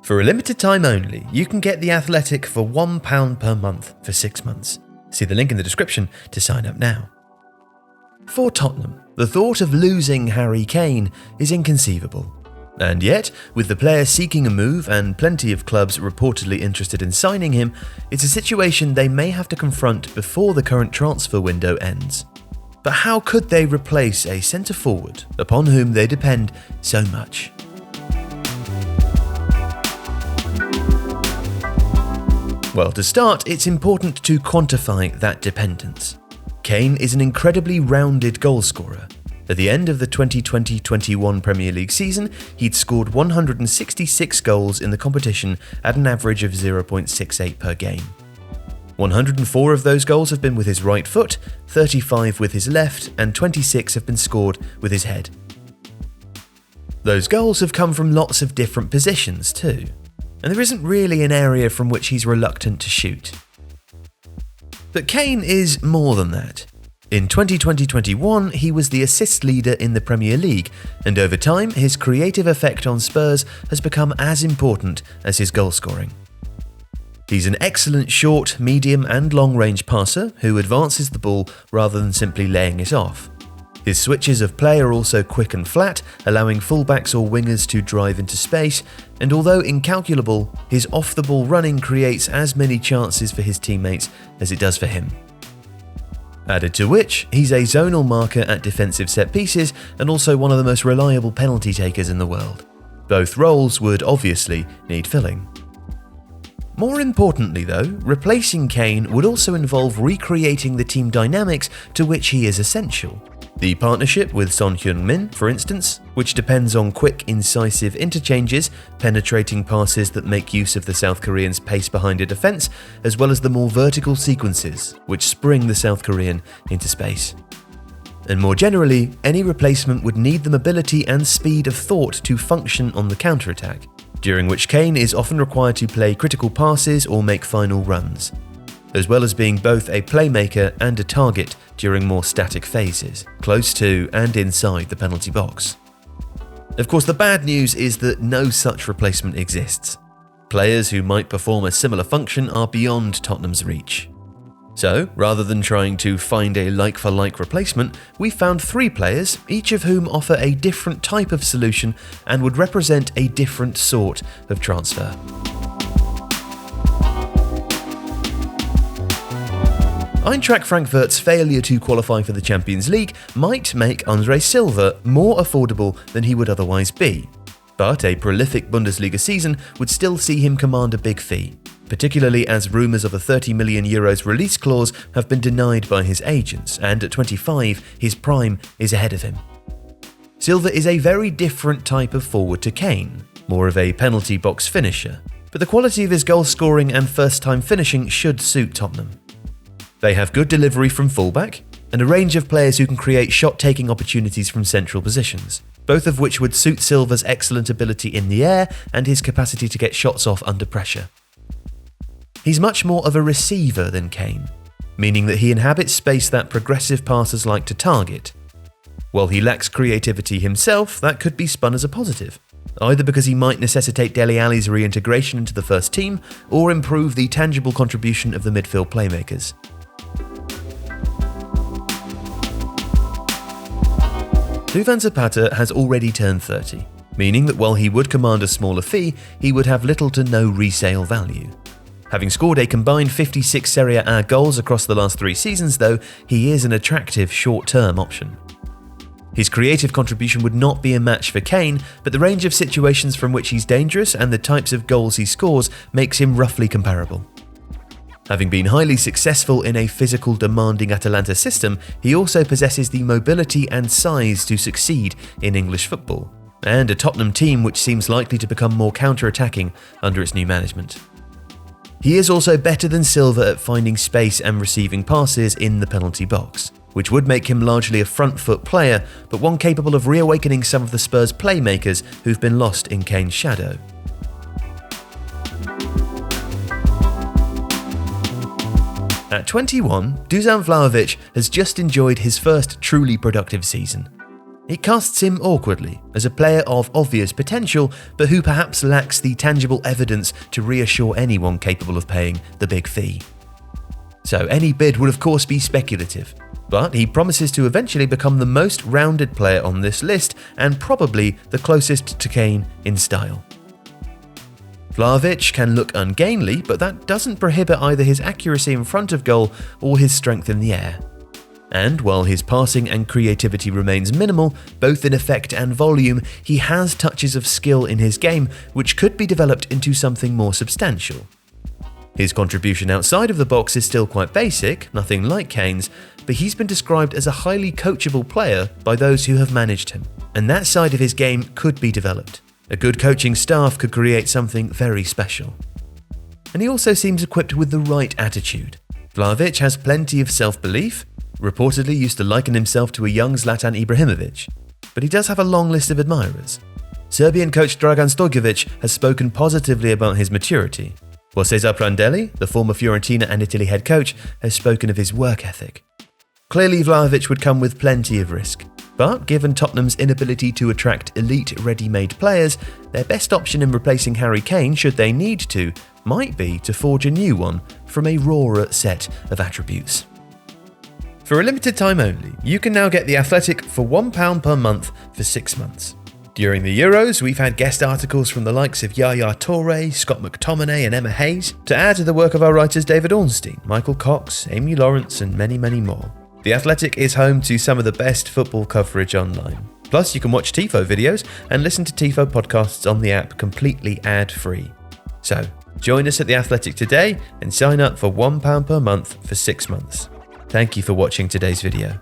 For a limited time only, you can get The Athletic for £1 per month for 6 months. See the link in the description to sign up now. For Tottenham, the thought of losing Harry Kane is inconceivable. And yet, with the player seeking a move and plenty of clubs reportedly interested in signing him, it's a situation they may have to confront before the current transfer window ends. But how could they replace a centre-forward upon whom they depend so much? Well, to start, it's important to quantify that dependence. Kane is an incredibly rounded goalscorer. At the end of the 2020-21 Premier League season, he'd scored 166 goals in the competition at an average of 0.68 per game. 104 of those goals have been with his right foot, 35 with his left, and 26 have been scored with his head. Those goals have come from lots of different positions too, and there isn't really an area from which he's reluctant to shoot. But Kane is more than that. In 2020-21, he was the assist leader in the Premier League, and over time, his creative effect on Spurs has become as important as his goal scoring. He's an excellent short, medium and long-range passer who advances the ball rather than simply laying it off. His switches of play are also quick and flat, allowing fullbacks or wingers to drive into space, and although incalculable, his off-the-ball running creates as many chances for his teammates as it does for him. Added to which, he's a zonal marker at defensive set pieces and also one of the most reliable penalty takers in the world. Both roles would obviously need filling. More importantly though, replacing Kane would also involve recreating the team dynamics to which he is essential. The partnership with Son Heung-min, for instance, which depends on quick, incisive interchanges, penetrating passes that make use of the South Korean's pace behind a defence, as well as the more vertical sequences, which spring the South Korean into space. And more generally, any replacement would need the mobility and speed of thought to function on the counter-attack, during which Kane is often required to play critical passes or make final runs, as well as being both a playmaker and a target during more static phases, close to and inside the penalty box. Of course, the bad news is that no such replacement exists. Players who might perform a similar function are beyond Tottenham's reach. So, rather than trying to find a like-for-like replacement, we found 3 players, each of whom offer a different type of solution and would represent a different sort of transfer. Eintracht Frankfurt's failure to qualify for the Champions League might make André Silva more affordable than he would otherwise be, but a prolific Bundesliga season would still see him command a big fee, particularly as rumours of a €30 million release clause have been denied by his agents, and at 25, his prime is ahead of him. Silva is a very different type of forward to Kane, more of a penalty box finisher, but the quality of his goal scoring and first-time finishing should suit Tottenham. They have good delivery from fullback, and a range of players who can create shot-taking opportunities from central positions, both of which would suit Silva's excellent ability in the air and his capacity to get shots off under pressure. He's much more of a receiver than Kane, meaning that he inhabits space that progressive passers like to target. While he lacks creativity himself, that could be spun as a positive, either because he might necessitate Dele Alli's reintegration into the first team, or improve the tangible contribution of the midfield playmakers. Duvan Zapata has already turned 30, meaning that while he would command a smaller fee, he would have little to no resale value. Having scored a combined 56 Serie A goals across the last 3 seasons though, he is an attractive short-term option. His creative contribution would not be a match for Kane, but the range of situations from which he's dangerous and the types of goals he scores makes him roughly comparable. Having been highly successful in a physical, demanding Atalanta system, he also possesses the mobility and size to succeed in English football, and a Tottenham team which seems likely to become more counter-attacking under its new management. He is also better than Silva at finding space and receiving passes in the penalty box, which would make him largely a front-foot player, but one capable of reawakening some of the Spurs playmakers who've been lost in Kane's shadow. At 21, Dušan Vlahović has just enjoyed his first truly productive season. It casts him awkwardly as a player of obvious potential, but who perhaps lacks the tangible evidence to reassure anyone capable of paying the big fee. So any bid would of course be speculative, but he promises to eventually become the most rounded player on this list and probably the closest to Kane in style. Vlahović can look ungainly, but that doesn't prohibit either his accuracy in front of goal or his strength in the air. And while his passing and creativity remains minimal, both in effect and volume, he has touches of skill in his game which could be developed into something more substantial. His contribution outside of the box is still quite basic, nothing like Kane's, but he's been described as a highly coachable player by those who have managed him, and that side of his game could be developed. A good coaching staff could create something very special. And he also seems equipped with the right attitude. Vlahović has plenty of self-belief, reportedly used to liken himself to a young Zlatan Ibrahimović, but he does have a long list of admirers. Serbian coach Dragan Stojković has spoken positively about his maturity, while Cesar Prandelli, the former Fiorentina and Italy head coach, has spoken of his work ethic. Clearly Vlahović would come with plenty of risk, but given Tottenham's inability to attract elite ready-made players, their best option in replacing Harry Kane, should they need to, might be to forge a new one from a rawer set of attributes. For a limited time only, you can now get The Athletic for £1 per month for 6 months. During the Euros, we've had guest articles from the likes of Yaya Toure, Scott McTominay and Emma Hayes, to add to the work of our writers David Ornstein, Michael Cox, Amy Lawrence and many, many more. The Athletic is home to some of the best football coverage online. Plus, you can watch Tifo videos and listen to Tifo podcasts on the app completely ad-free. So, join us at The Athletic today and sign up for £1 per month for 6 months. Thank you for watching today's video.